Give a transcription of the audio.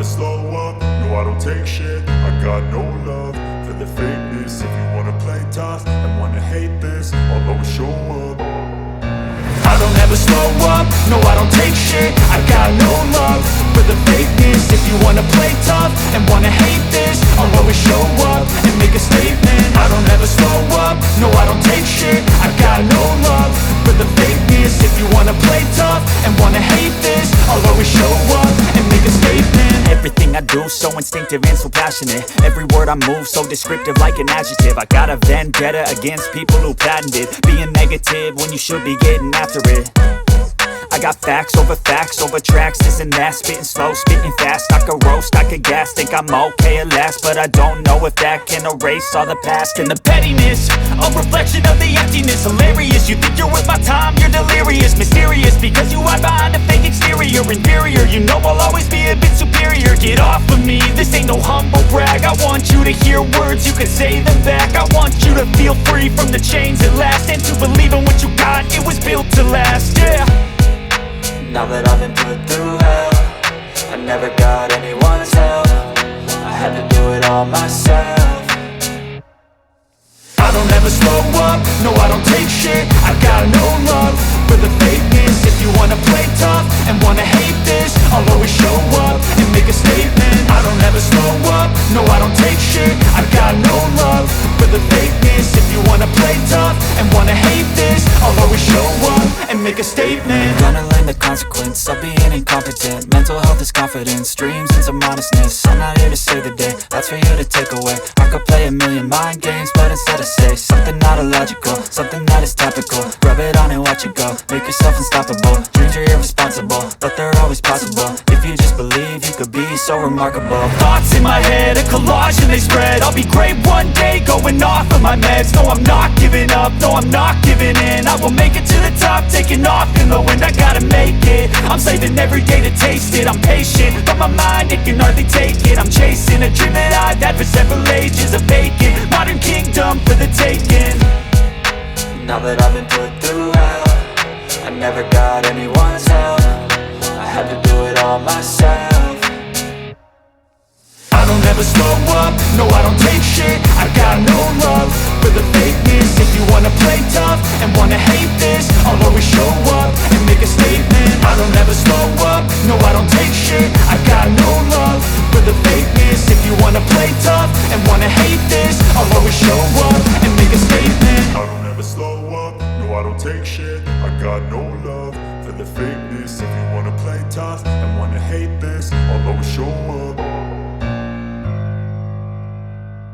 slow up, no I don't take shit. I got no love for the fakeness. If you wanna play tough and wanna hate this, I'll always show up. I don't ever slow up, no I don't take shit. I got no love for the fakeness. If you wanna play tough and wanna hate this, I'll always show up and make a statement. I don't ever slow up, no I don't take shit. I got no love for the fakeness. If you wanna play tough and wanna hate this, I'll always show up and make a statement. Everything I do so instinctive and so passionate. Every word I move so descriptive like an adjective. I got a vendetta against people who patented being negative when you should be getting after it. I got facts over tracks, this and that. Spitting slow, spitting fast, I could roast, I could gas. Think I'm okay at last, but I don't know if that can erase all the past. And the pettiness, a reflection of the emptiness. Hilarious, you think you're worth my time, you're delirious. Mysterious, because you hide behind a fake exterior. Inferior, you know I'll always be a bit superior. Get off of me, this ain't no humble brag. I want you to hear words, you can say them back. I want you to feel free from the chains at last, and to believe in what you got, it was built to last, yeah. Now that I've been put through hell, I never got anyone's help. I had to do it all myself. I don't ever slow up, no I don't take shit. I got no love for the fakeness. If you wanna play tough and wanna hate this, I'll always show up and make a statement. I don't ever slow up, no I don't take shit. I got no love for the fakeness. If you wanna play tough and wanna hate this, I'll always show up and make a statement. Gonna learn the consequence of being incompetent. Mental health is confidence, dreams and some honestness. I'm not here to save the day, that's for you to take away. I could play a million mind games, but instead I say something not illogical, something that is topical. Rub it on and watch it go, make yourself unstoppable. Dreams are irresponsible, but they're always possible. If you just believe, you could be so remarkable. Thoughts in my head, a collage and they spread. I'll be great one day, going off of my meds. No, I'm not giving up, no, I'm not giving in. I will make it to the top, taking off in the wind. I gotta make it, I'm saving every day to taste it. I'm patient, but my mind, it can hardly take it. I'm chasing a dream that I've had for several ages. A vacant, modern kingdom for the taking. Now that I've been put through hell, I never got anyone's help. I had to do it all myself. I don't ever slow up, no I don't take shit. I got no love for the fakeness. If you wanna play tough and wanna hate this, I'll always show up and make a statement. I don't ever slow up, no I don't take shit. I got no love for the fakeness. If you wanna play tough and wanna hate